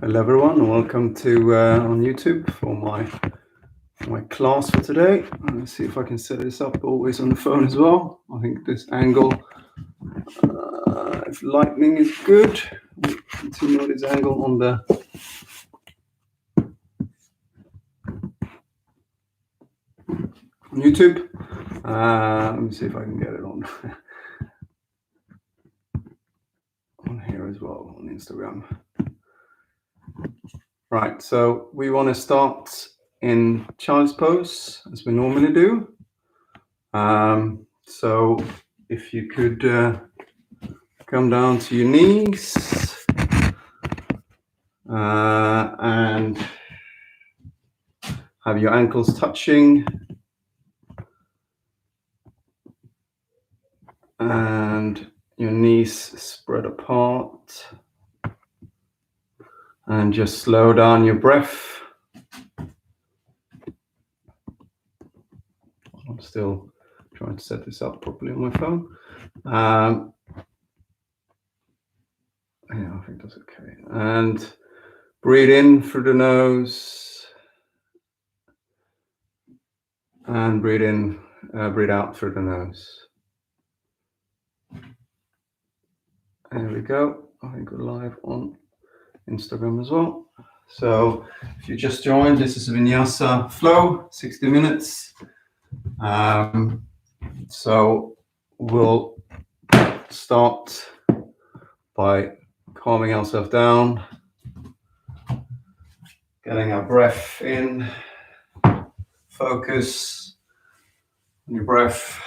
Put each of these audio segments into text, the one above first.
Hello everyone, and welcome to on YouTube for my class for today. Let's see if I can set this up always on the phone as well. I think this angle, if lightning is good, we'll continue this angle on the YouTube. Let me see if I can get it on on here as well on Instagram. Right, so we want to start in child's pose as we normally do. So if you could come down to your knees and have your ankles touching and your knees spread apart, and just slow down your breath. I'm still trying to set this up properly on my phone. Yeah, I think that's okay. And breathe in through the nose and breathe in, breathe out through the nose. There we go. I think we're live on Instagram as well. So if you just joined, this is Vinyasa Flow, 60 minutes. So we'll start by calming ourselves down, getting our breath in, focus on your breath,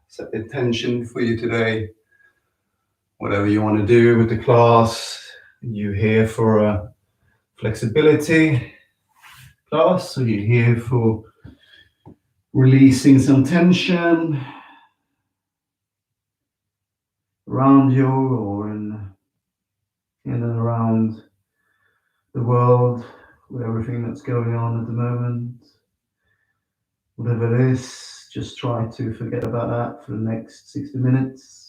set the intention for you today. Whatever you want to do with the class, you're here for a flexibility class, so you're here for releasing some tension around you or in and around the world with everything that's going on at the moment. Whatever it is, just try to forget about that for the next 60 minutes.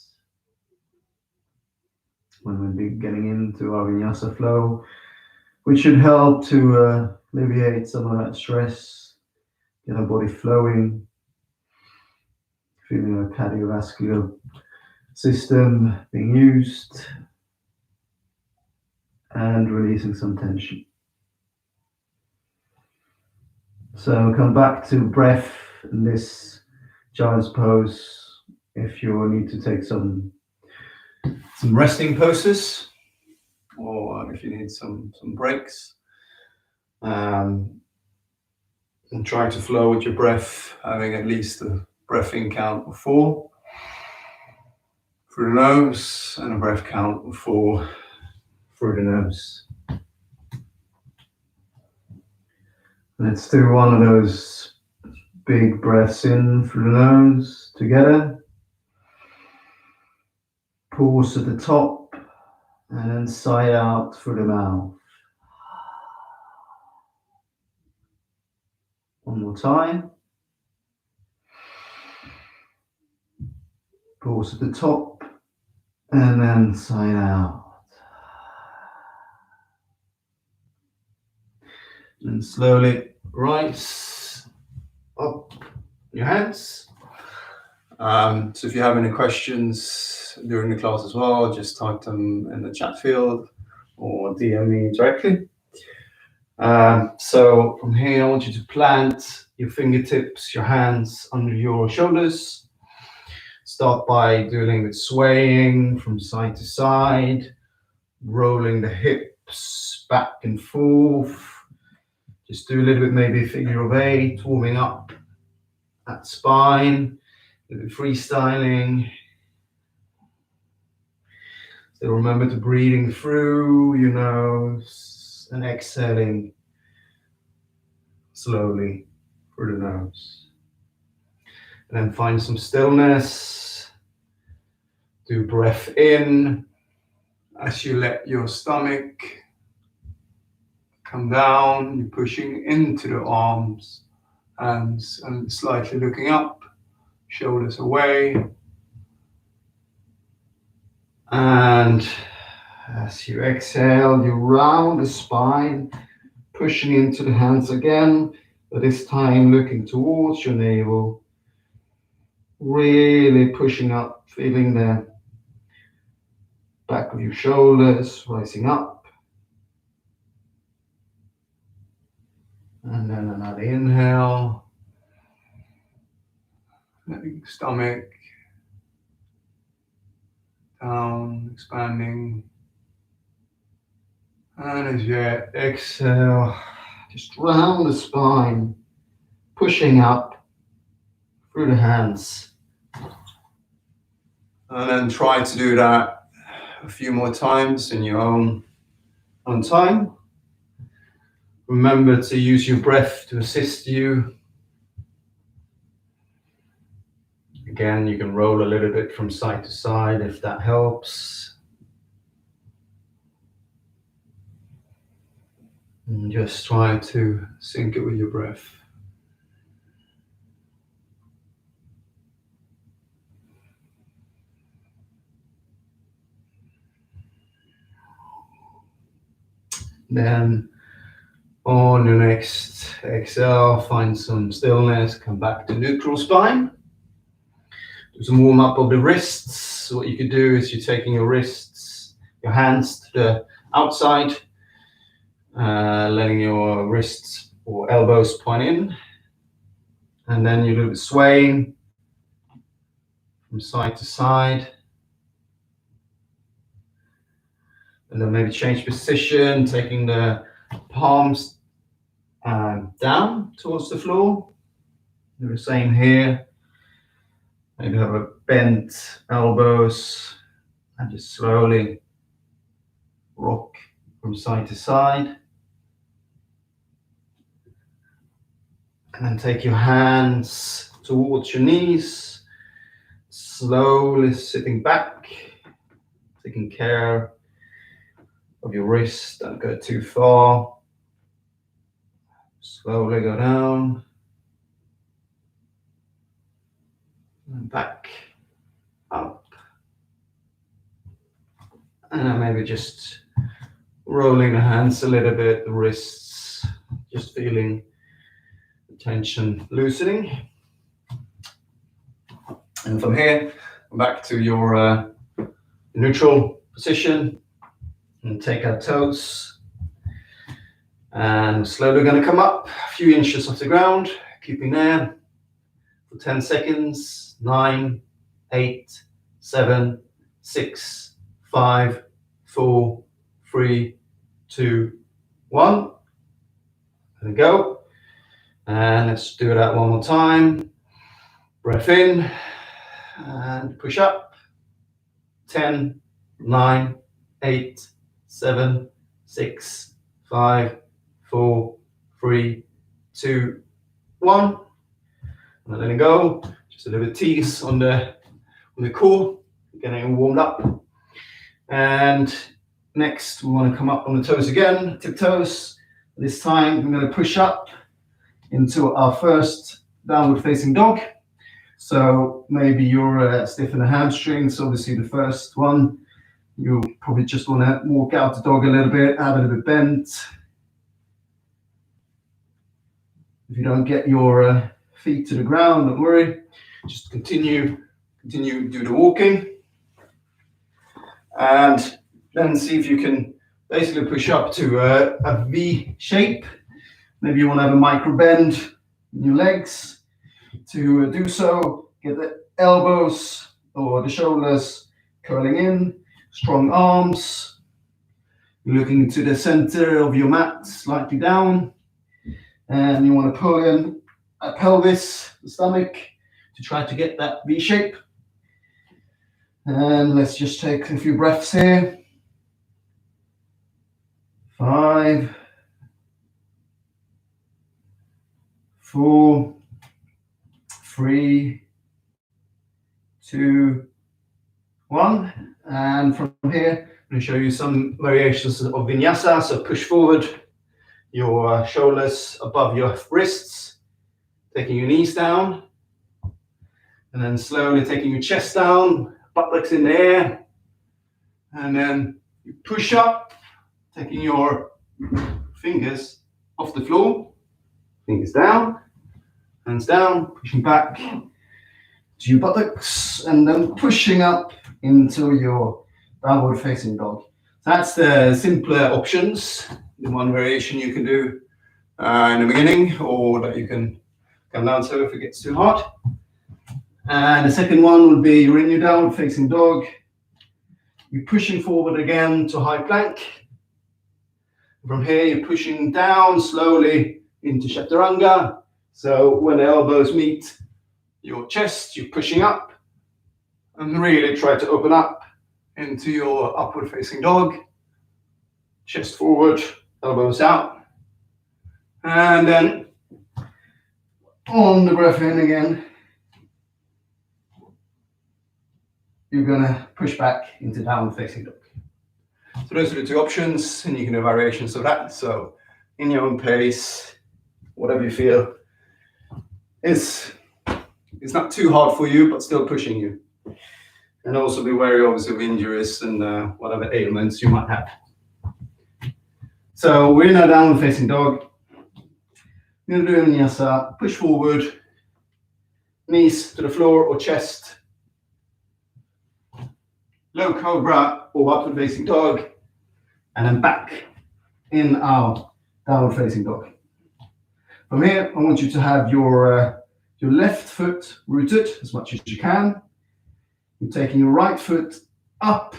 When we'll be getting into our Vinyasa flow, which should help to alleviate some of that stress, get our body flowing, feeling our cardiovascular system being used, and releasing some tension. So come back to breath in this child's pose. If you need to take some resting poses, or if you need some breaks, and try to flow with your breath, having at least a breath in count of 4 through the nose and a breath count of 4 through the nose. Let's do one of those big breaths in through the nose together. Pause at the top and then sigh out through the mouth. One more time. Pause at the top and then sigh out. And slowly rise up your hands. So if you have any questions during the class as well, just type them in the chat field or DM me directly. So from here, I want you to plant your fingertips, your hands under your shoulders. Start by doing a little bit swaying from side to side, rolling the hips back and forth. Just do a little bit, maybe figure of 8, warming up that spine, a little bit freestyling. So remember to breathing through your nose and exhaling slowly through the nose. And then find some stillness. Do breath in as you let your stomach come down. You're pushing into the arms, hands, and slightly looking up, shoulders away. And As you exhale, you round the spine, pushing into the hands again, but this time looking towards your navel, really pushing up, feeling the back of your shoulders rising up. And then another inhale, letting stomach down, expanding. And as you exhale, just round the spine, pushing up through the hands. And then try to do that a few more times in your own time. Remember to use your breath to assist you. Again, you can roll a little bit from side to side if that helps. And just try to sync it with your breath. Then on your next exhale, find some stillness, come back to neutral spine. Do some warm up of the wrists. So what you could do is you're taking your wrists, your hands to the outside, letting your wrists or elbows point in. And then you do the swaying from side to side. And then maybe change position, taking the palms down towards the floor. Do the same here. Maybe have a bent elbows and just slowly rock from side to side. And then take your hands towards your knees, slowly sitting back, taking care of your wrists, don't go too far. Slowly go down and back up. And then maybe just rolling the hands a little bit, the wrists, just feeling the tension loosening. And from here, back to your neutral position. And take our toes. And slowly going to come up a few inches off the ground, keeping there for 10 seconds. 9, 8, 7, 6, 5, 4, 3, 2, 1. There we go. And let's do that one more time. Breath in and push up. 10, 9, 8, 7, 6, 5, 4, 3, 2, 1. And then letting go. Just a little bit tease on the core, getting warmed up. And next, we want to come up on the toes again, tiptoes. This time, we're going to push up into our first downward facing dog. So maybe you're stiff in the hamstrings, obviously the first one. You probably just want to walk out the dog a little bit, have a little bit bent. If you don't get your feet to the ground, don't worry. Just continue do the walking. And then see if you can basically push up to a V shape. Maybe you want to have a micro bend in your legs. To do so, get the elbows or the shoulders curling in, strong arms, looking to the center of your mat, slightly down, and you want to pull in a pelvis, the stomach, to try to get that V shape. And let's just take a few breaths here. 5, 4, 3, 2, 1. And from here, I'm going to show you some variations of Vinyasa. So push forward your shoulders above your wrists, taking your knees down, and then slowly taking your chest down, buttocks in the air, and then You push up, taking your fingers off the floor, fingers down, hands down, pushing back to your buttocks, and then pushing up into your downward facing dog. That's the simpler options. The one variation you can do in the beginning, or that you can come down to if it gets too hard. And the second one would be you're in your downward facing dog. You're pushing forward again to high plank. From here, you're pushing down slowly into chaturanga. So when the elbows meet your chest, you're pushing up and really try to open up into your upward facing dog. Chest forward, elbows out. And then on the breath in again, you're gonna push back into downward facing dog. So those are the two options, and you can do variations of that. So in your own pace, whatever you feel is it's not too hard for you, but still pushing you. And also be wary obviously of injuries and whatever ailments you might have. So we're in our downward facing dog. We're going to do a vinyasa, push forward, knees to the floor or chest, low cobra or upward facing dog, and then back in our downward facing dog. From here, I want you to have your left foot rooted as much as you can. You're taking your right foot up,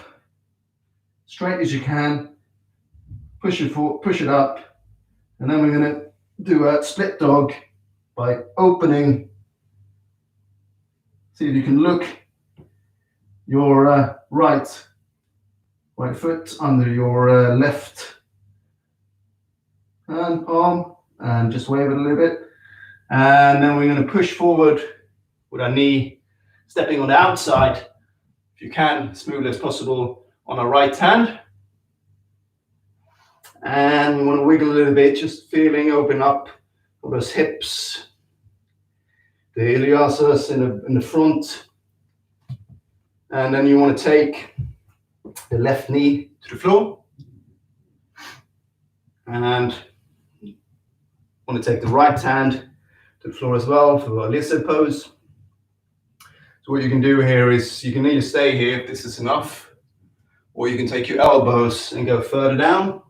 straight as you can, push it up, and then we're going to do a split dog by opening. See if you can look your right foot under your left hand arm and just wave it a little bit. And then we're going to push forward with our knee stepping on the outside, if you can, smooth as possible on our right hand. And we want to wiggle a little bit, just feeling open up for those hips, the iliacus in the front. And then you want to take the left knee to the floor. And want to take the right hand to the floor as well for a lizard pose. So what you can do here is you can either stay here if this is enough, or you can take your elbows and go further down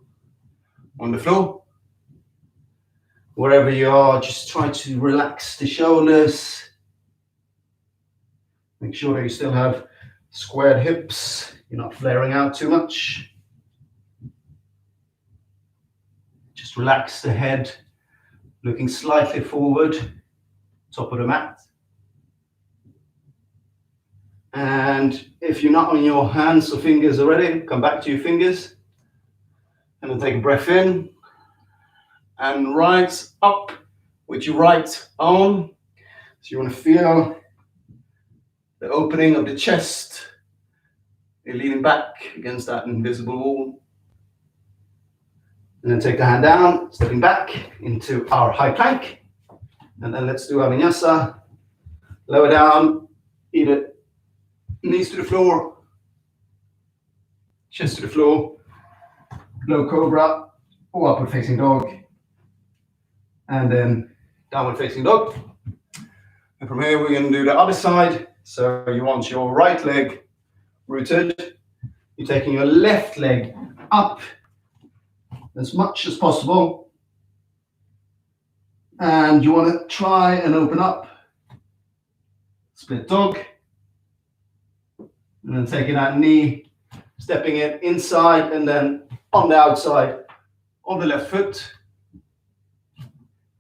on the floor. Wherever you are, just try to relax the shoulders. Make sure that you still have squared hips. You're not flaring out too much. Just relax the head, looking slightly forward, top of the mat. And if you're not on your hands or fingers already, come back to your fingers. And then take a breath in and rise up with your right arm. So you want to feel the opening of the chest. You're leaning back against that invisible wall. And then take the hand down, stepping back into our high plank. And then let's do our vinyasa. Lower down, either knees to the floor, chest to the floor, low cobra or upward facing dog, and then downward facing dog. And from here we're going to do the other side. So you want your right leg rooted. You're taking your left leg up as much as possible, and you want to try and open up, split dog, and then taking that knee, stepping it inside and then on the outside on the left foot.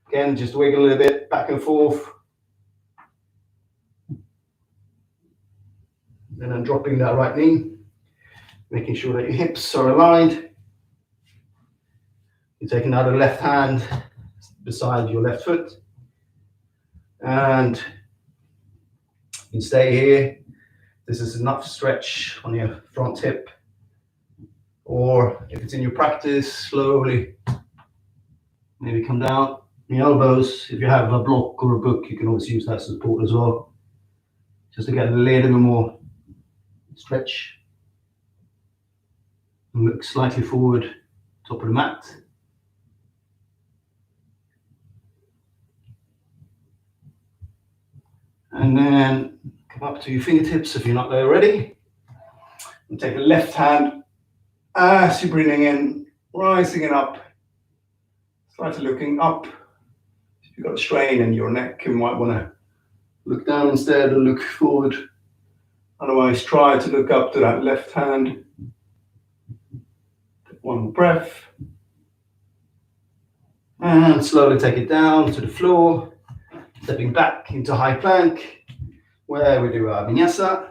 Again, just wiggle a little bit back and forth. And then dropping that right knee, making sure that your hips are aligned. You're taking out the left hand beside your left foot. And you can stay here. This is enough stretch on your front hip. Or if it's in your practice, slowly, maybe come down on your elbows. If you have a block or a book, you can always use that support as well, just to get a little bit more stretch. And look slightly forward, top of the mat. And then come up to your fingertips if you're not there already. And take the left hand as you're breathing in, rising it up, slightly looking up. If you've got a strain in your neck, you might want to look down instead and look forward. Otherwise, try to look up to that left hand. Take one more breath. And slowly take it down to the floor, stepping back into high plank, where we do our Vinyasa.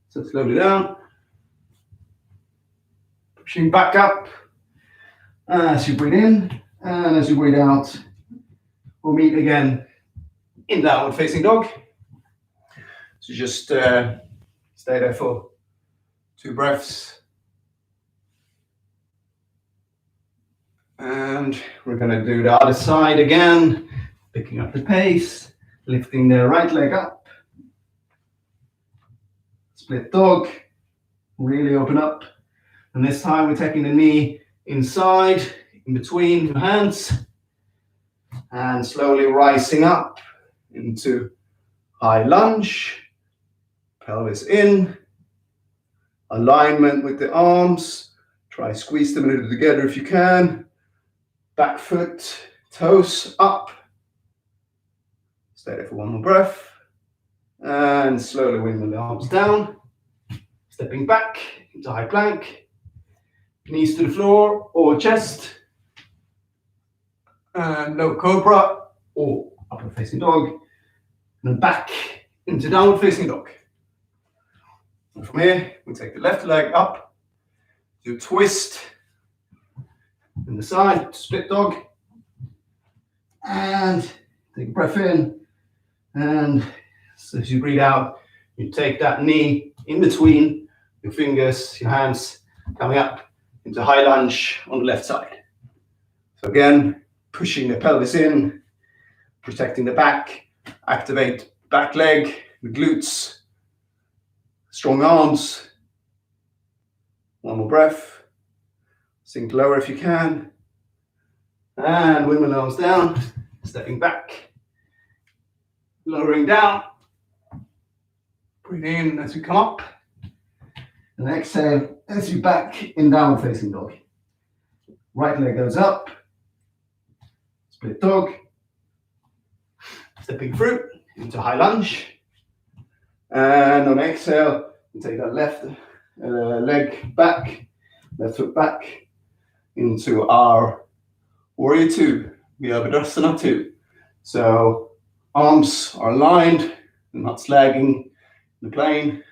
So slowly down, pushing back up as you breathe in, and as you breathe out, we'll meet again in downward facing dog. So just stay there for 2 breaths. And we're going to do the other side again, picking up the pace, lifting the right leg up. Split dog, really open up. And this time we're taking the knee inside, in between your hands, and slowly rising up into high lunge, pelvis in, alignment with the arms. Try squeeze them a little together if you can. Back foot, toes up. Stay there for 1 more breath. And slowly windmill the arms down. Stepping back into high plank. Knees to the floor or chest. And low cobra or upward facing dog. And then back into downward facing dog. And from here, we take the left leg up. Do a twist. In the side, split dog. And take a breath in. And so as you breathe out, you take that knee in between your fingers, your hands, coming up into high lunge on the left side. So again, pushing the pelvis in, protecting the back, activate back leg, the glutes, strong arms. 1 more breath. Sink lower if you can. And windmill arms down, stepping back, lowering down. Breathe in as you come up. And exhale as you back in downward facing dog. Right leg goes up. Split dog. Stepping through into high lunge. And on exhale, you take that left leg back, left foot back into our Warrior 2, Vinyasa 2. So arms are aligned, they're not slagging the plane,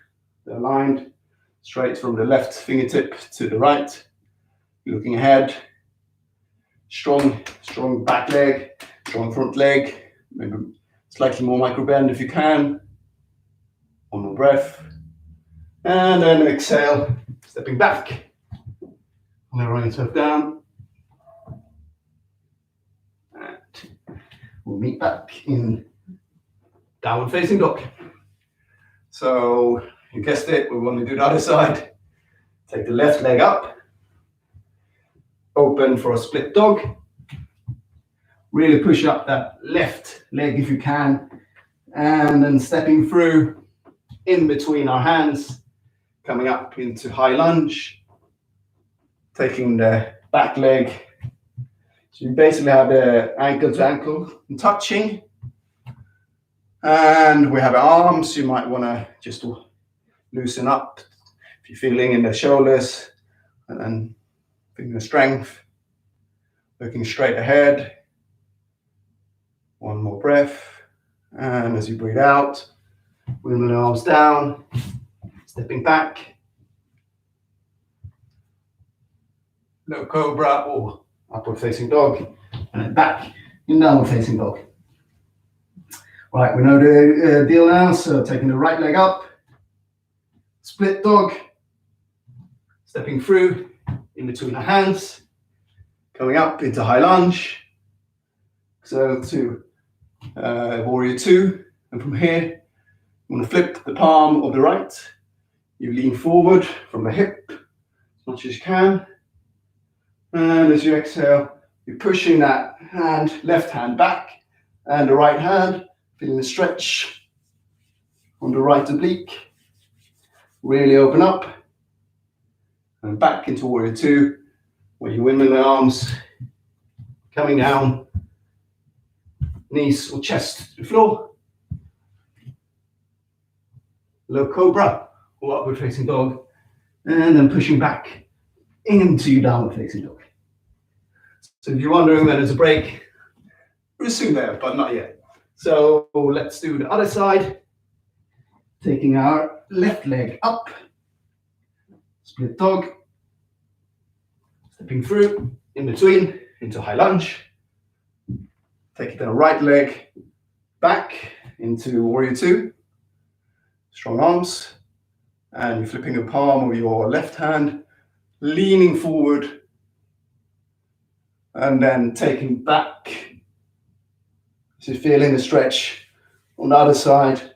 they're aligned straight from the left fingertip to the right. You're looking ahead, strong back leg, strong front leg, maybe slightly more micro bend if you can. 1 more breath. And then exhale, stepping back. Lowering yourself down. And we'll meet back in downward facing dog. So you guessed it, we want to do the other side. Take the left leg up. Open for a split dog. Really push up that left leg if you can. And then stepping through in between our hands, coming up into high lunge. Taking the back leg. So you basically have the ankle to ankle touching. And we have our arms. You might want to just loosen up if you're feeling in the shoulders. And then feeling the strength. Looking straight ahead. 1 more breath. And as you breathe out, windmill the arms down. Stepping back. Low cobra or upward facing dog, and then back in downward facing dog. Right, we know the deal now. So taking the right leg up, split dog, stepping through in between the hands, coming up into high lunge. So to Warrior 2, and from here, you want to flip the palm of the right. You lean forward from the hip as much as you can. And as you exhale, you're pushing that left hand back, and the right hand, feeling the stretch on the right oblique. Really open up. And back into warrior two, where you windmill the arms, coming down, knees or chest to the floor. Low cobra or upward facing dog, and then pushing back into downward facing dog. So if you're wondering when there's a break, we're soon there, but not yet. So let's do the other side. Taking our left leg up, split dog, stepping through, in between, into high lunge. Taking the right leg back into warrior two, strong arms, and you're flipping the palm of your left hand, leaning forward, and then taking back. So feeling the stretch on the other side,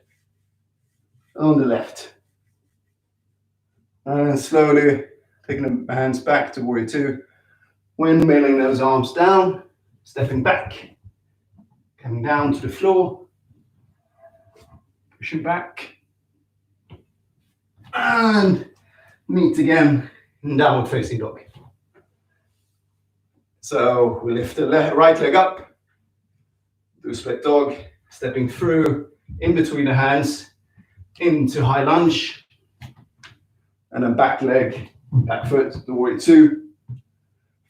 on the left. And slowly taking the hands back to warrior two, windmilling those arms down, stepping back, coming down to the floor, pushing back, and meet again in downward facing dog. So we lift the right leg up, do split dog, stepping through in between the hands into high lunge, and then back leg, back foot to warrior two,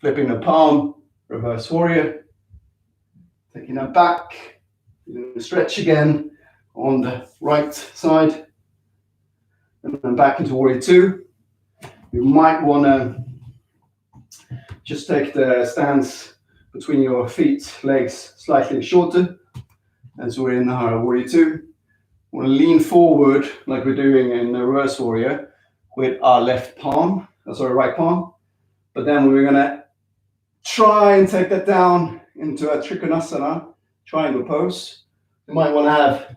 flipping the palm, reverse warrior, taking that back, doing the stretch again on the right side, and then back into warrior two. You might want to just take the stance between your feet, legs slightly shorter, as we're in our warrior two. Want to lean forward like we're doing in the reverse warrior with our right palm. But then we're going to try and take that down into a Trikonasana, triangle pose. You might want to have,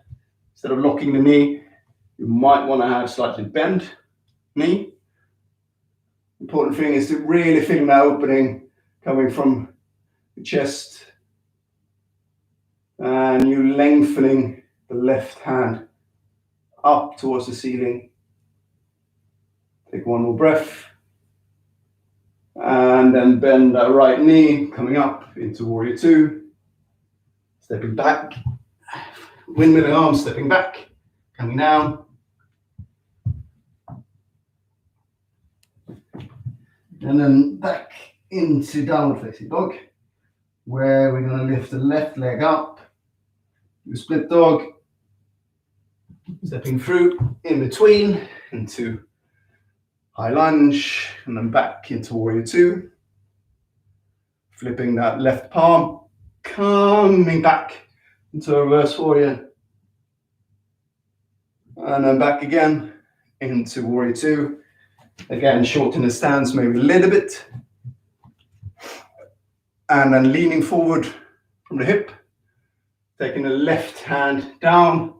instead of locking the knee, you might want to have slightly bent knee. Important thing is to really feel that opening coming from the chest, and you lengthening the left hand up towards the ceiling. Take one more breath, and then bend that right knee, coming up into warrior two, stepping back, windmilling arms, stepping back, coming down, and then back into downward facing dog, where we're going to lift the left leg up, do split dog, stepping through in between into high lunge, and then back into warrior two, flipping that left palm, coming back into a reverse warrior, and then back again into warrior two. Again, shorten the stance maybe a little bit, and then leaning forward from the hip, taking the left hand down,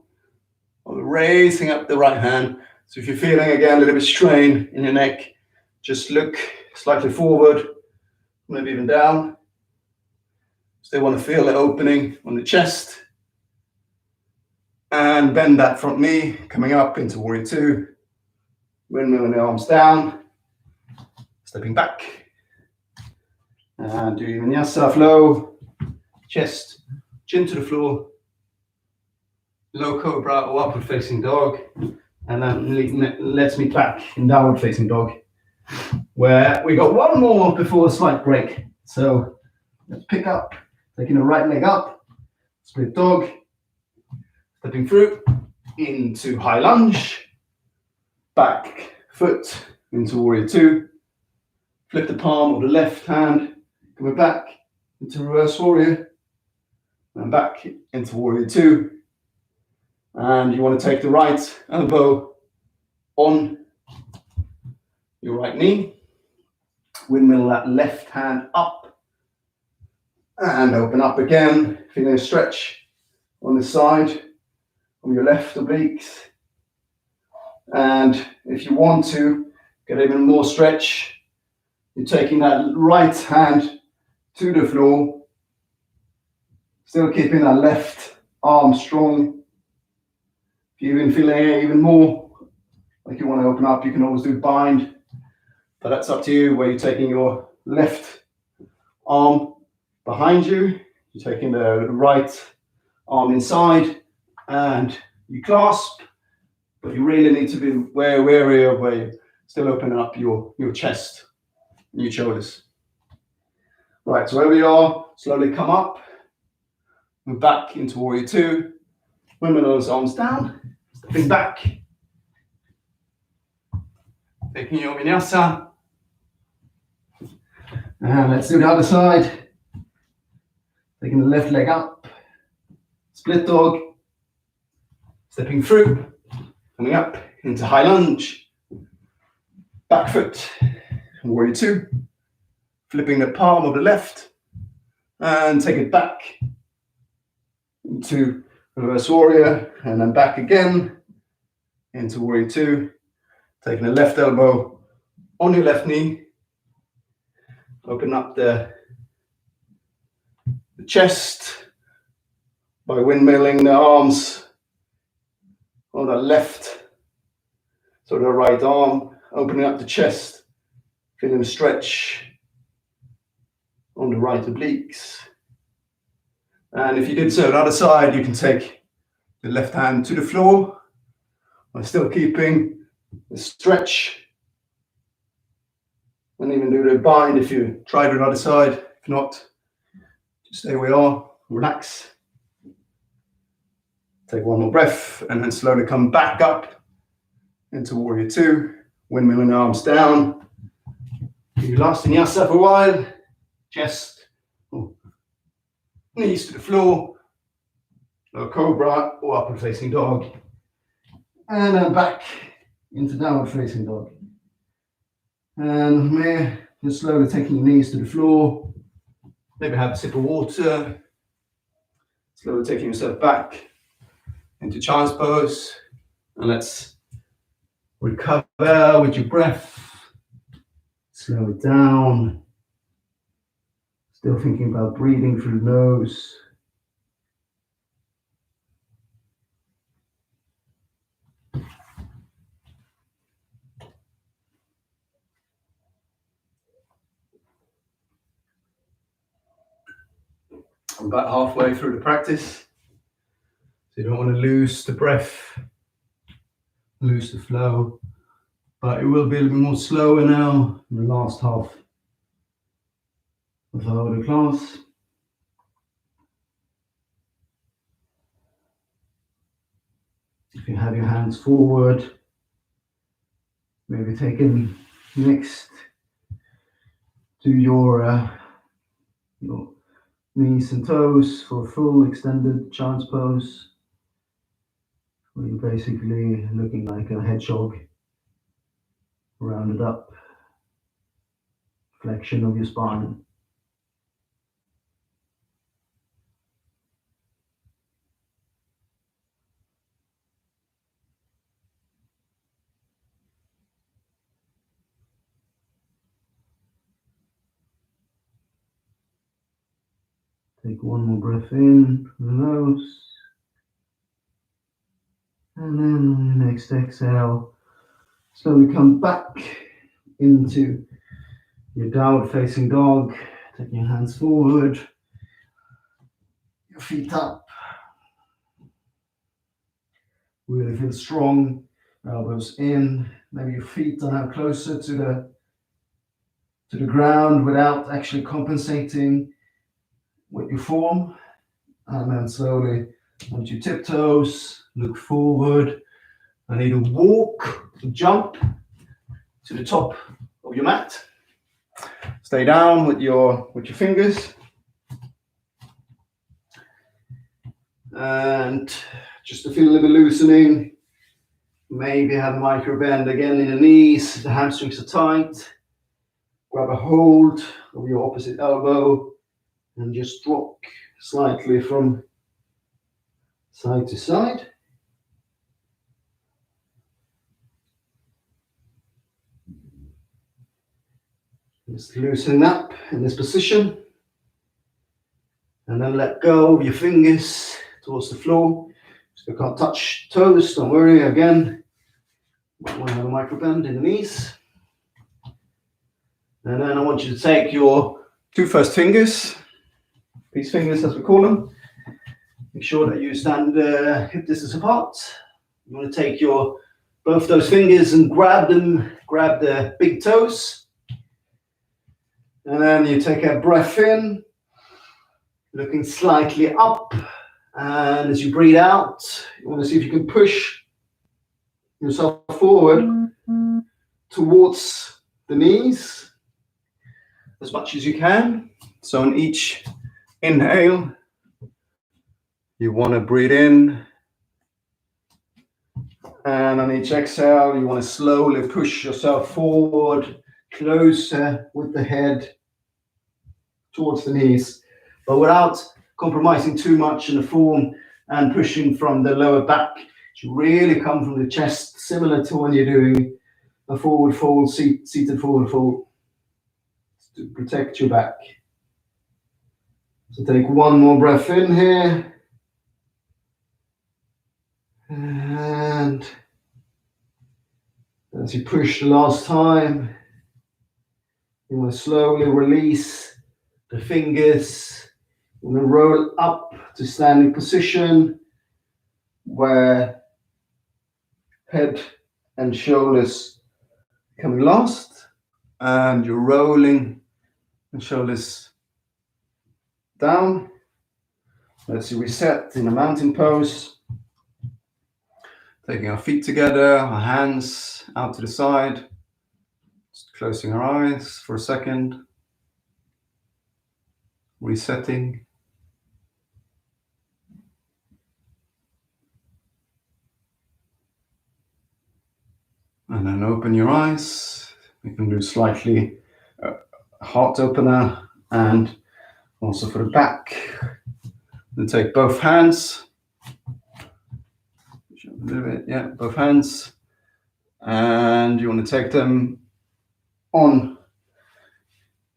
or raising up the right hand. So if you're feeling again a little bit strain in your neck, just look slightly forward, maybe even down. Still want to feel the opening on the chest, and bend that front knee, coming up into warrior two, windmilling the arms down, stepping back, and do your Vinyasa flow, chest, chin to the floor, low cobra or upward facing dog, and then let's meet back in downward facing dog, where we got one more before a slight break. So let's pick up, taking the right leg up, split dog, stepping through into high lunge, back foot into warrior two, flip the palm of the left hand, coming back into reverse warrior, and back into warrior two. And you want to take the right elbow on your right knee, windmill that left hand up, and open up again, feeling a stretch on the side of your left obliques. And if you want to get even more stretch, You're taking that right hand to the floor, still keeping that left arm strong. If you're even feeling it even more, like you want to open up, you can always do bind, but that's up to you, where you're taking your left arm behind you, you're taking the right arm inside, and you clasp, but you really need to be wary of where you're still opening up your chest and your shoulders. Right, so wherever you are, slowly come up, move back into warrior two, women those arms down, stepping back, taking your vinyasa, and let's do the other side, taking the left leg up, split dog, stepping through, coming up into high lunge, back foot, warrior two, flipping the palm of the left, and take it back into reverse warrior, and then back again into warrior two, taking the left elbow on your left knee, open up the chest by windmilling the arms on the left, so the right arm, opening up the chest, feeling a stretch on the right obliques. And if you did so on the other side, you can take the left hand to the floor while still keeping the stretch, and even do the bind if you try to the other side. If not, just stay where you are, relax. Take one more breath, and then slowly come back up into warrior two, windmilling the arms down. Do last vinyasa for a while, chest, knees to the floor, low cobra or upward facing dog, and then back into downward facing dog. And from here, just slowly taking your knees to the floor, maybe have a sip of water, slowly taking yourself back into child's pose, and let's recover with your breath. Slow it down. Still thinking about breathing through the nose. I'm about halfway through the practice, so you don't want to lose the breath, lose the flow, but it will be a little bit more slower now in the last half of the class. If you have your hands forward, maybe taking next to your knees and toes for a full extended child's pose, where you're basically looking like a hedgehog, rounded up, flexion of your spine. Take one more breath in from the nose. And then on your next exhale, slowly come back into your downward facing dog. Taking your hands forward, your feet up. Really feel strong, elbows in. Maybe your feet are now closer to the ground without actually compensating with your form. And then slowly onto your tiptoes, look forward. I need to walk, jump to the top of your mat. Stay down with your fingers. And just to feel a little bit loosening, maybe have a micro bend again in the knees, the hamstrings are tight. Grab a hold of your opposite elbow and just rock slightly from side to side. Just loosening up in this position. And then let go of your fingers towards the floor. So you can't touch toes, don't worry. Again, might want to have a micro bend in the knees. And then I want you to take your two first fingers, these fingers as we call them. Make sure that you stand hip distance apart. You want to take your both those fingers and grab them, grab the big toes. And then you take a breath in, looking slightly up. And as you breathe out, you want to see if you can push yourself forward towards the knees as much as you can. So on each inhale, you want to breathe in. And on each exhale, you want to slowly push yourself forward, closer with the head towards the knees, but without compromising too much in the form and pushing from the lower back. It should really come from the chest, similar to when you're doing a forward fold, seated forward fold, to protect your back. So take one more breath in here. And as you push the last time, you want to slowly release the fingers. You want to roll up to standing position where head and shoulders come last, and you're rolling the shoulders down. Let's reset in a mountain pose. Taking our feet together, our hands out to the side. Just closing our eyes for a second. Resetting. And then open your eyes. You can do slightly heart opener and also for the back. Then take both hands. A little bit, yeah, both hands. And you want to take them on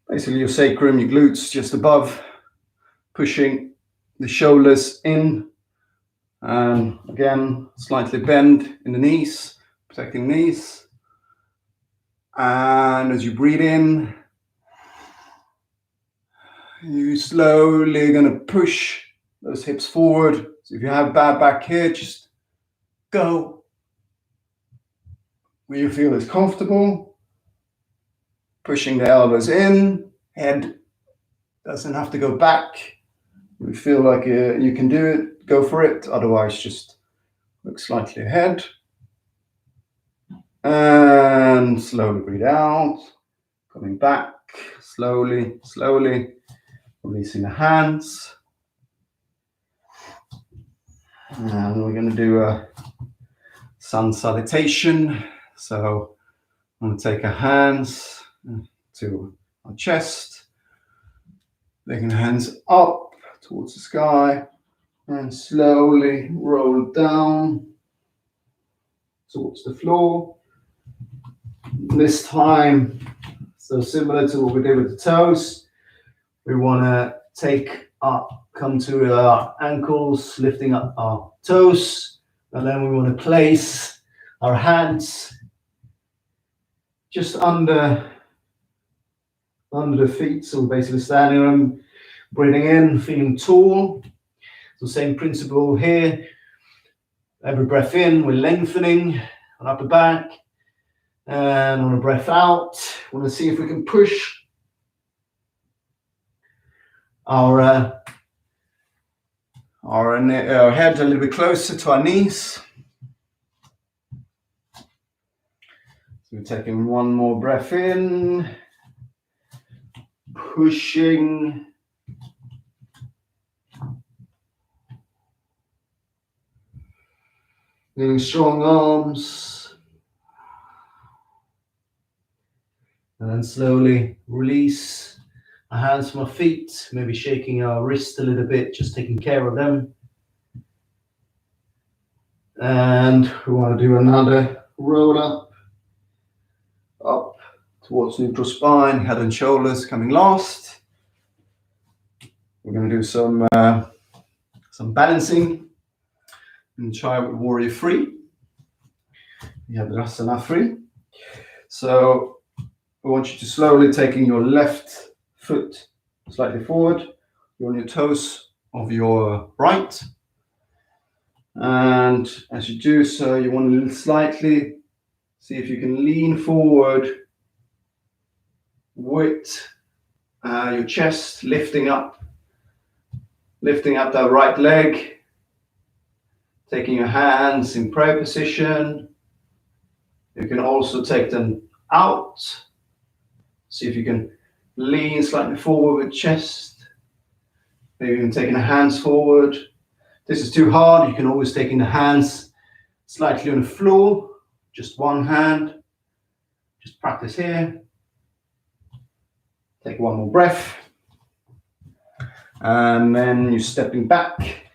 basically your sacrum, your glutes just above, pushing the shoulders in. And again, slightly bend in the knees, protecting knees. And as you breathe in, you slowly going to push those hips forward. So if you have bad back here, just go where you feel is comfortable. Pushing the elbows in, head doesn't have to go back. If you feel like you can do it, go for it. Otherwise, just look slightly ahead. And slowly breathe out. Coming back, slowly, slowly. Releasing the hands. And we're going to do a sun salutation. So I'm going to take our hands to our chest. Taking the hands up towards the sky. And slowly roll down towards the floor. This time, so similar to what we did with the toes, we want to come to our ankles, lifting up our toes, and then we want to place our hands just under the feet. So we're basically standing on, breathing in, feeling tall. So same principle here. Every breath in, we're lengthening on upper back. And on a breath out, we want to see if we can push our head a little bit closer to our knees. So we're taking one more breath in, pushing. Feeling strong arms. And then slowly release our hands from our feet, maybe shaking our wrist a little bit, just taking care of them. And we want to do another roll up, towards neutral spine, head and shoulders coming last. We're going to do some balancing and try with warrior 3. We have the asana 3. So I want you to slowly taking your left foot slightly forward. You're on your toes of your right. And as you do so, you want to slightly see if you can lean forward with your chest lifting up that right leg, taking your hands in prayer position. You can also take them out. See if you can lean slightly forward with chest. Maybe even taking the hands forward. This is too hard. You can always take in the hands slightly on the floor, just one hand. Just practice here. Take one more breath. And then you're stepping back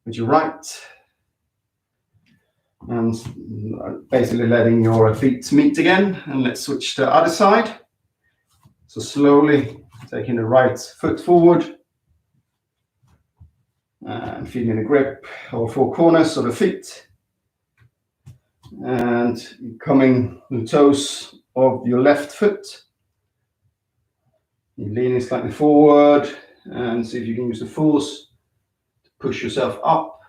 with your right. And basically letting your feet meet again. And let's switch to the other side. So slowly taking the right foot forward. And feeling the grip of 4 corners of the feet. And coming to the toes of your left foot. You're leaning slightly forward and see if you can use the force to push yourself up.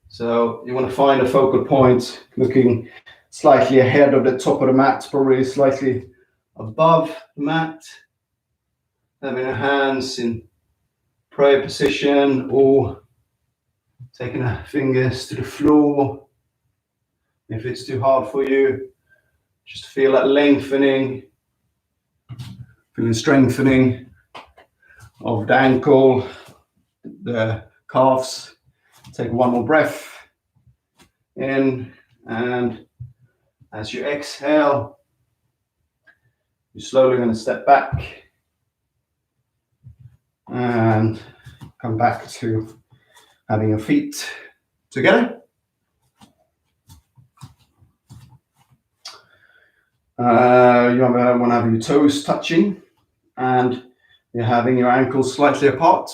So you want to find a focal point looking slightly ahead of the top of the mat, probably slightly above the mat. Having the hands in prayer position or taking the fingers to the floor. If it's too hard for you, just feel that lengthening, feeling strengthening of the ankle, the calves. Take one more breath in, and as you exhale, you're slowly going to step back and come back to having your feet together. You want to have your toes touching and you're having your ankles slightly apart.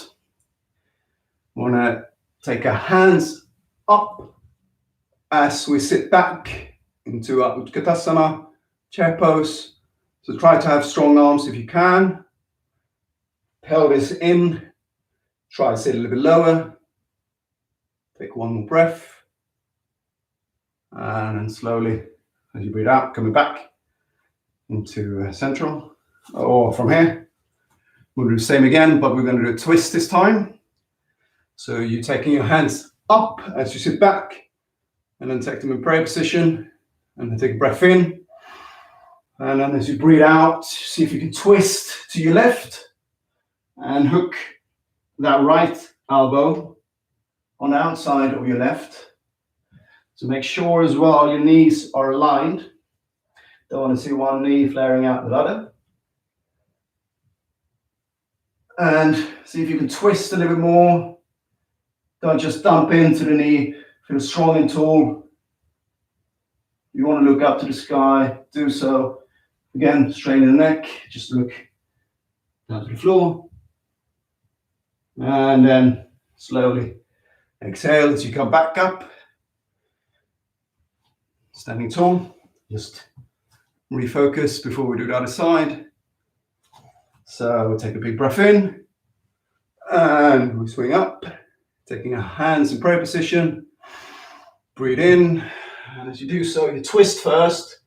You want to take our hands up as we sit back into our Utkatasana, chair pose. So try to have strong arms if you can. Pelvis in. Try to sit a little bit lower. Take one more breath. And then slowly, as you breathe out, coming back into central. Or from here, we'll do the same again, but we're going to do a twist this time. So you're taking your hands up as you sit back, and then take them in prayer position, and then take a breath in. And then as you breathe out, see if you can twist to your left and hook that right elbow on the outside of your left. So make sure as well your knees are aligned. Don't want to see one knee flaring out the other. And see if you can twist a little bit more. Don't just dump into the knee. Feel strong and tall. You want to look up to the sky, do so. Again, straighten the neck, just look down to the floor. And then slowly exhale as you come back up. Standing tall, just refocus before we do the other side. So we'll take a big breath in and we swing up, taking our hands in prayer position. Breathe in, and as you do so, you twist first.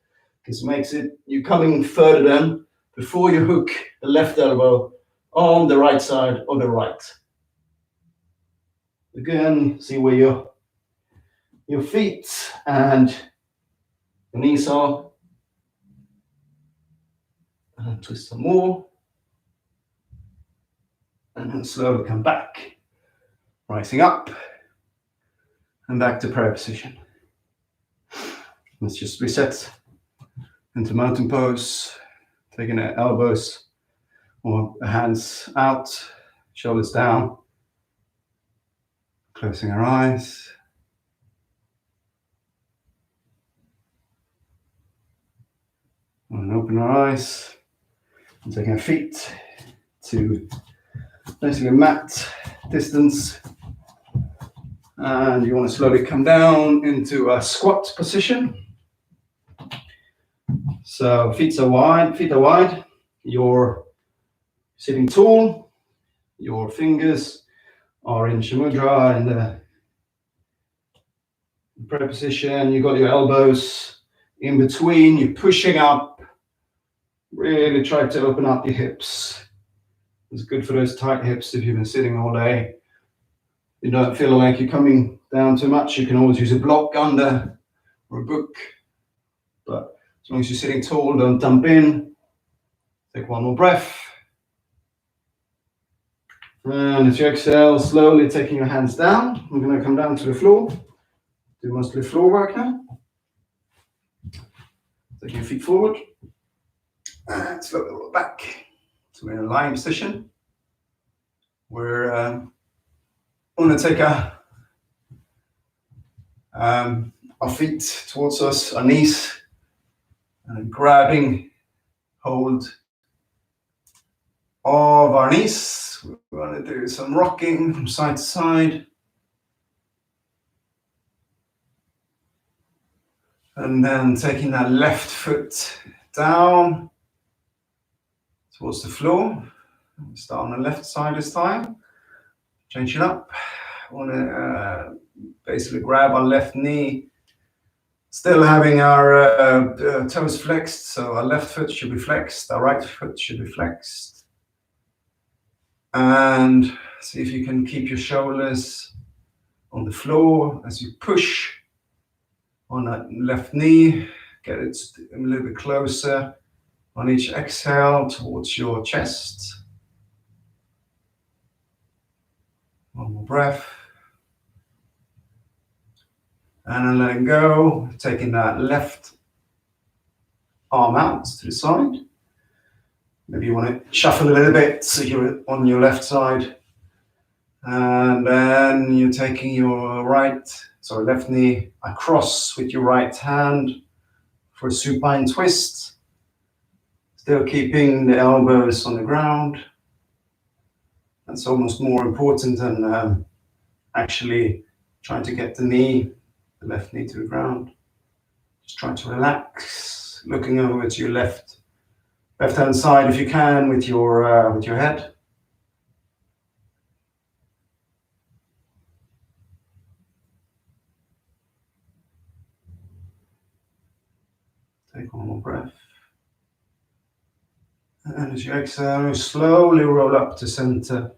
This makes it, you coming further then before you hook the left elbow on the right side of the right. Again, see where your feet and your knees are. And twist some more. And then slowly come back, rising up and back to prayer position. Let's just reset into mountain pose, taking the elbows or hands out, shoulders down, closing our eyes. And open our eyes. And taking our feet to basically mat distance. And you want to slowly come down into a squat position. So feet are wide. You're sitting tall. Your fingers are in Shamudra in the prayer position. You got your elbows in between. You're pushing up. Really try to open up your hips. It's good for those tight hips if you've been sitting all day. You don't feel like you're coming down too much. You can always use a block under or a book. But as long as you're sitting tall, don't dump in. Take one more breath. And as you exhale, slowly taking your hands down. We're going to come down to the floor. Do mostly floor work now. Taking your feet forward. And slowly roll back. So we're in a lying position. We're going to take our feet towards us, our knees, and grabbing hold of our knees. We're going to do some rocking from side to side. And then taking that left foot down towards the floor. Start on the left side this time. Change it up. I want to basically grab our left knee. Still having our toes flexed, so our left foot should be flexed, our right foot should be flexed. And see if you can keep your shoulders on the floor as you push on that left knee. Get it a little bit closer on each exhale towards your chest. One more breath. And then letting go, taking that left arm out to the side. Maybe you want to shuffle a little bit so you're on your left side. And then you're taking your left knee across with your right hand for a supine twist. Still keeping the elbows on the ground. That's almost more important than actually trying to get the left knee to the ground. Just trying to relax, looking over to your left hand side if you can with your head. Take one more breath. And as you exhale, you slowly roll up to center.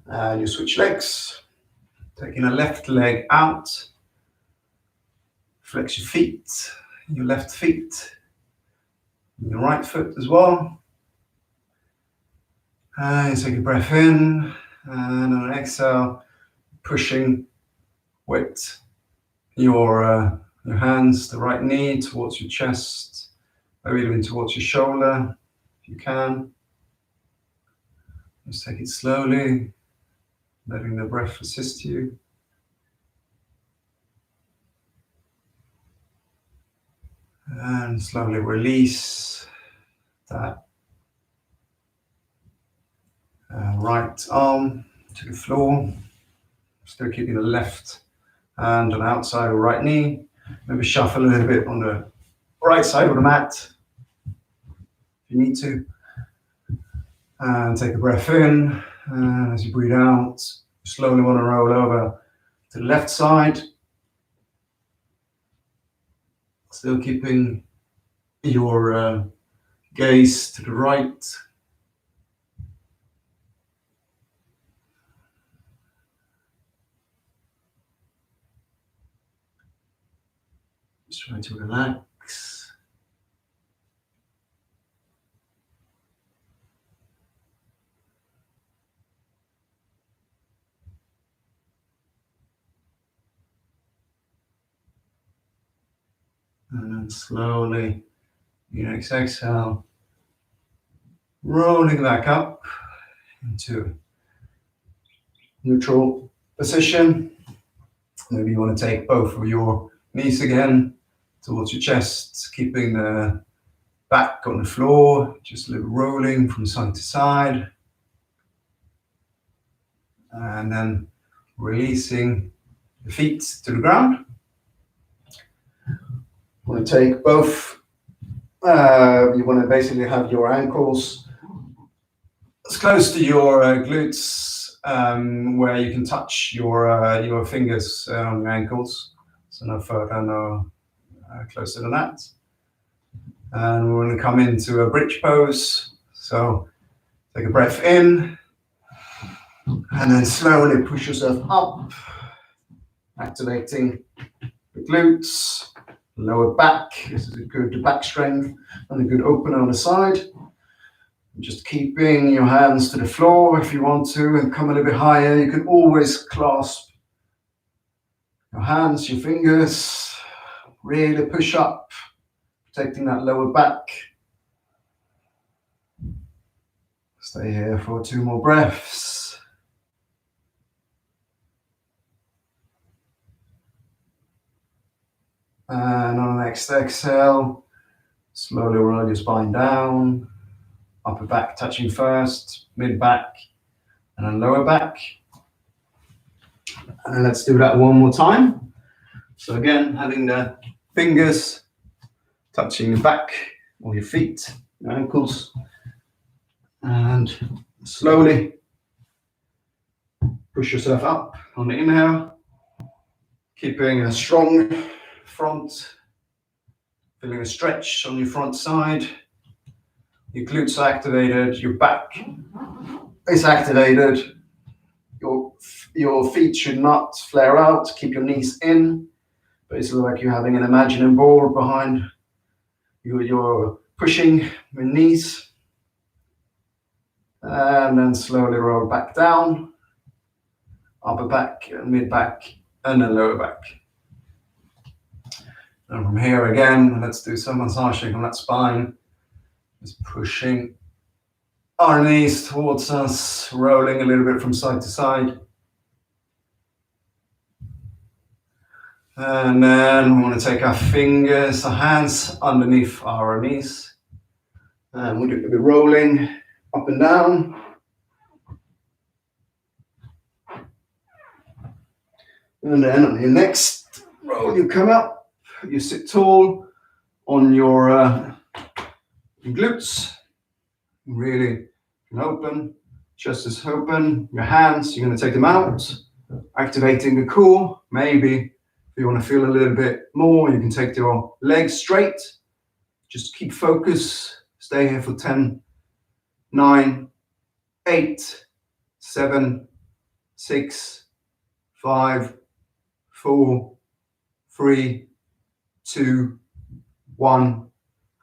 And you switch legs, taking a left leg out. Flex your feet, your left feet, your right foot as well. And you take a breath in, and on an exhale, pushing with your hands, the right knee towards your chest, maybe even towards your shoulder, if you can. Just take it slowly, letting the breath assist you. And slowly release that right arm to the floor. Still keeping the left hand on the outside of the right knee. Maybe shuffle a little bit on the right side of the mat if you need to. And take a breath in. And as you breathe out, you slowly want to roll over to the left side. Still keeping your gaze to the right. Just trying to relax. And then slowly, your next exhale, rolling back up into neutral position. Maybe you want to take both of your knees again towards your chest, keeping the back on the floor, just a little rolling from side to side. And then releasing the feet to the ground. You want to take both, you want to basically have your ankles as close to your glutes where you can touch your fingers on your ankles. So no further, no closer than that. And we're going to come into a bridge pose. So take a breath in and then slowly push yourself up, activating the glutes, lower back. This is a good back strength and a good opener on the side. Just keeping your hands to the floor if you want to and come a little bit higher. You can always clasp your hands, your fingers, really push up, protecting that lower back. Stay here for 2 more breaths. And on the next exhale, slowly roll your spine down, upper back touching first, mid back, and then lower back. And let's do that one more time. So again, having the fingers touching the back of your feet, your ankles, and slowly push yourself up on the inhale, keeping a strong front, feeling a stretch on your front side. Your glutes are activated, your back is activated. Your feet should not flare out. Keep your knees in. Basically like you're having an imaginary ball behind you. You're pushing your knees. And then slowly roll back down. Upper back, mid back, and then lower back. And from here again, let's do some massaging on that spine. Just pushing our knees towards us, rolling a little bit from side to side. And then we want to take our fingers, our hands underneath our knees. And we'll do a bit rolling up and down. And then on your next roll, you come up, you sit tall on your glutes. Really open, chest is open. Your hands, you're going to take them out, activating the core. Maybe if you want to feel a little bit more, you can take your legs straight. Just keep focus. Stay here for 10, 9, 8, 7, 6, 5, 4, 3, 2, 1.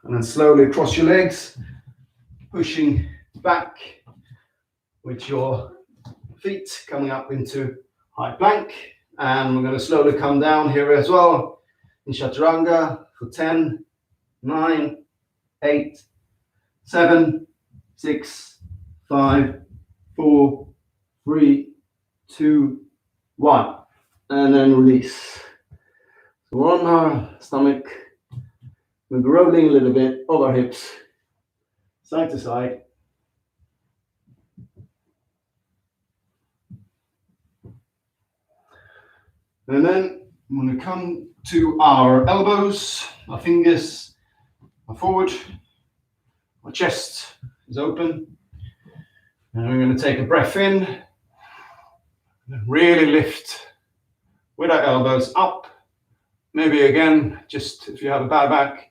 And then slowly cross your legs, pushing back with your feet coming up into high plank. And we're going to slowly come down here as well in Chaturanga for 10, 9, 8, 7, 6, 5, 4, 3, 2, 1. And then release. So we're on our stomach. We'll be rolling a little bit of our hips, side to side. And then I'm going to come to our elbows, our fingers are forward, our chest is open. And we're going to take a breath in, and really lift with our elbows up. Maybe again, just if you have a bad back,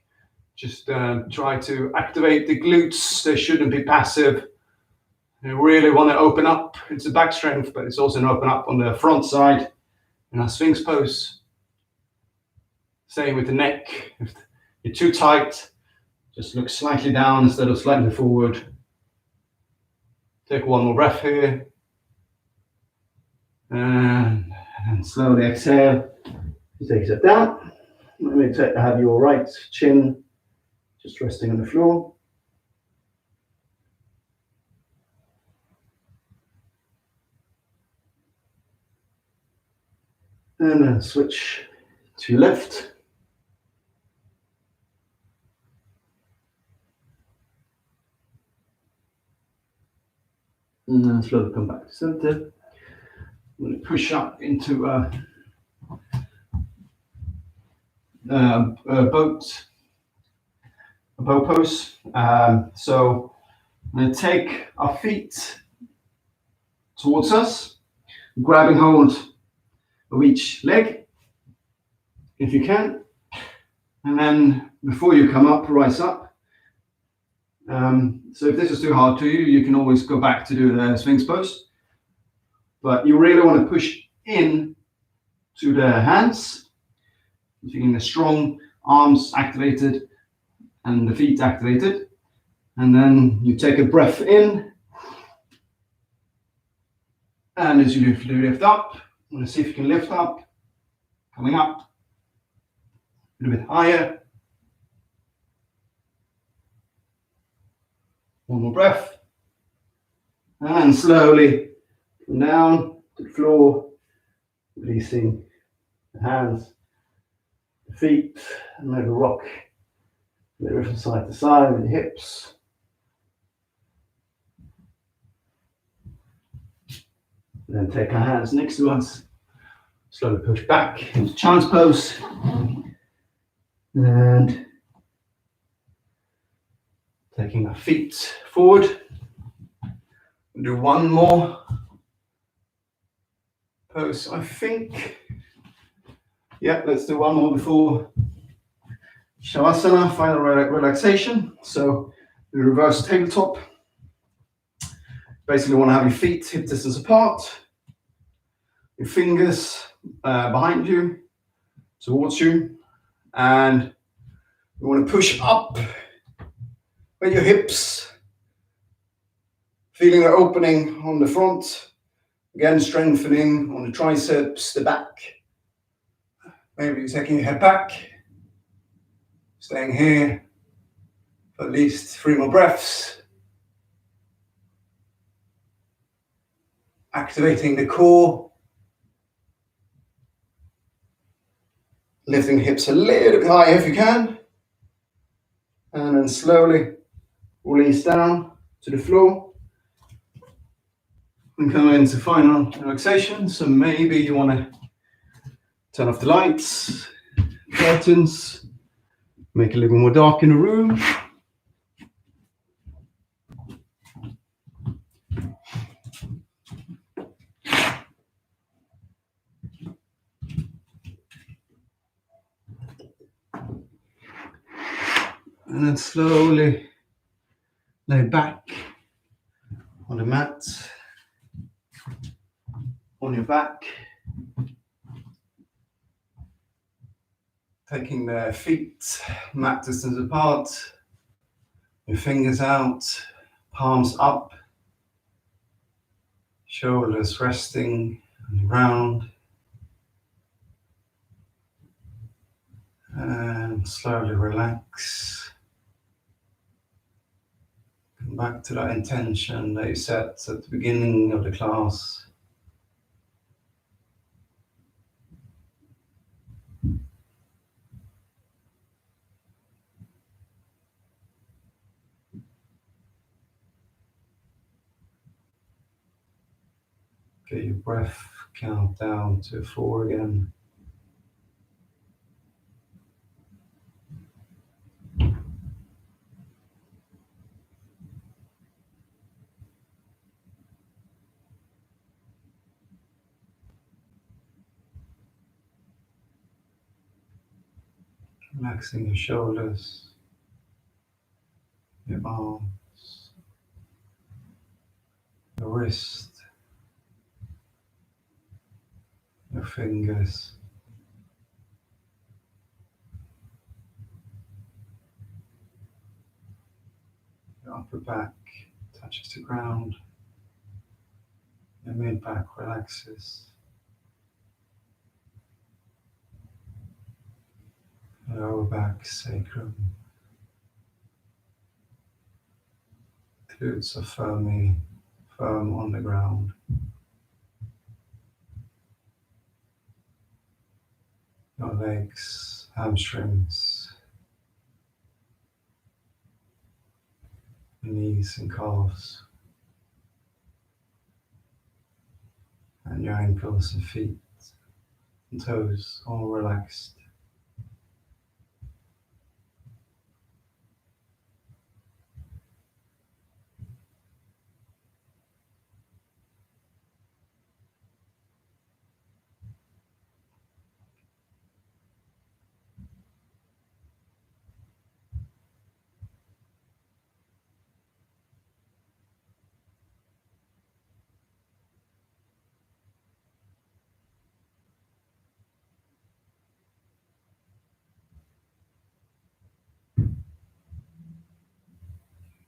just try to activate the glutes. They shouldn't be passive. You really want to open up. It's a back strength, but it's also an open up on the front side in our Sphinx pose. Same with the neck. If you're too tight, just look slightly down instead of slightly forward. Take one more breath here. And slowly exhale. You take a step down. Let me have your right chin just resting on the floor. And then switch to your left. And then slowly come back to center. I'm going to push up into a bow pose. So I'm going to take our feet towards us, grabbing hold of each leg if you can. And then before you come up, rise up. So if this is too hard to you, you can always go back to do the Sphinx pose. But you really want to push in to the hands, feeling the strong arms activated and the feet activated. And then you take a breath in. And as you lift up, I'm going to see if you can lift up, coming up, a little bit higher. One more breath. And slowly come down to the floor, releasing the hands, the feet, and maybe rock a little from side to side with the hips. And then take our hands next to us, slowly push back into child's pose. And taking our feet forward. We'll do one more pose, I think. Yeah, let's do one more before Shavasana, final relaxation. So the reverse tabletop. Basically, you want to have your feet hip distance apart, your fingers behind you, towards you, and you want to push up with your hips, feeling the opening on the front, again strengthening on the triceps, the back. Maybe you're taking your head back, staying here for at least 3 more breaths. Activating the core, lifting the hips a little bit higher if you can, and then slowly release down to the floor and come into final relaxation. So maybe you want to turn off the lights, curtains, make it a little more dark in the room. And then slowly lay back on the mat, on your back. Taking the feet mat distance apart, your fingers out, palms up, shoulders resting on the ground. And slowly relax. Come back to that intention that you set at the beginning of the class. Get your breath count down to 4 again. Relaxing your shoulders, your arms, your wrist, your fingers, your upper back touches the ground, your mid back relaxes, lower back, sacrum, glutes are firm on the ground. Your legs, hamstrings, knees and calves and your ankles and feet and toes all relaxed.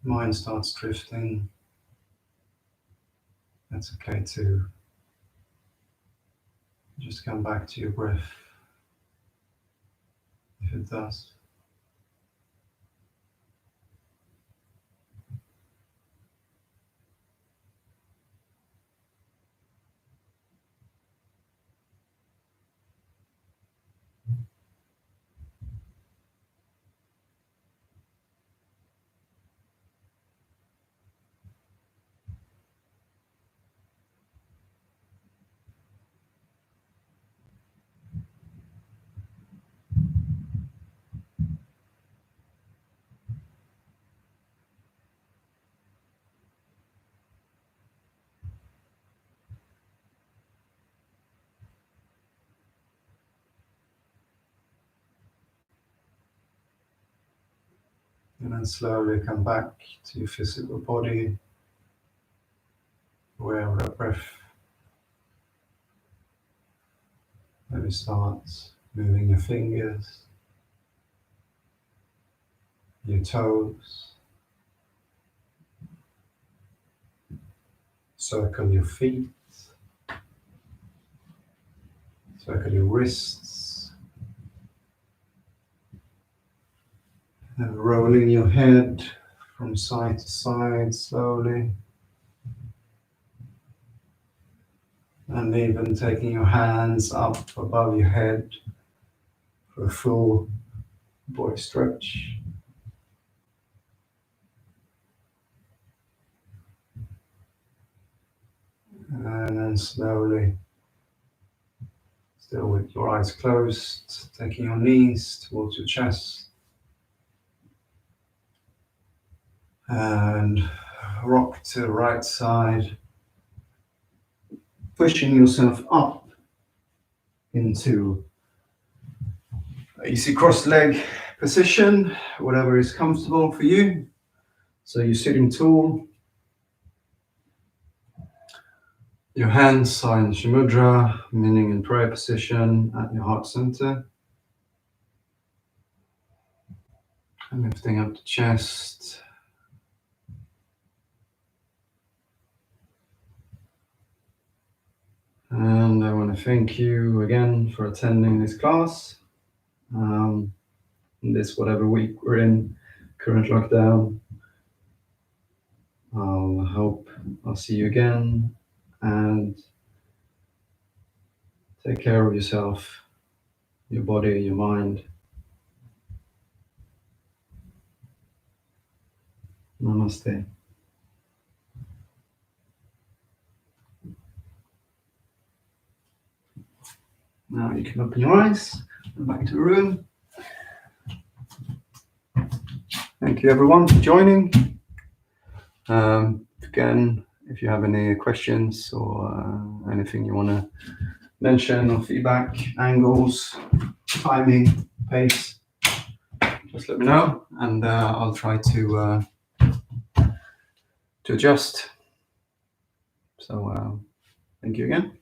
Mind starts drifting. That's okay too. Just come back to your breath if it does. And then slowly come back to your physical body, aware of that breath. Maybe start moving your fingers, your toes, circle your feet, circle your wrists, and rolling your head from side to side slowly. And even taking your hands up above your head for a full body stretch. And then slowly, still with your eyes closed, taking your knees towards your chest. And rock to the right side, pushing yourself up into easy crossed leg position, whatever is comfortable for you. So you're sitting tall. Your hands are in Shimudra, meaning in prayer position at your heart center. And lifting up the chest. And I want to thank you again for attending this class. In this whatever week we're in, current lockdown. I'll hope I'll see you again, and take care of yourself, your body, your mind. Namaste. Now you can open your eyes and back to the room. Thank you everyone for joining. Again, if you have any questions or anything you want to mention or feedback, angles, timing, pace, just let me know, and I'll try to adjust. So thank you again.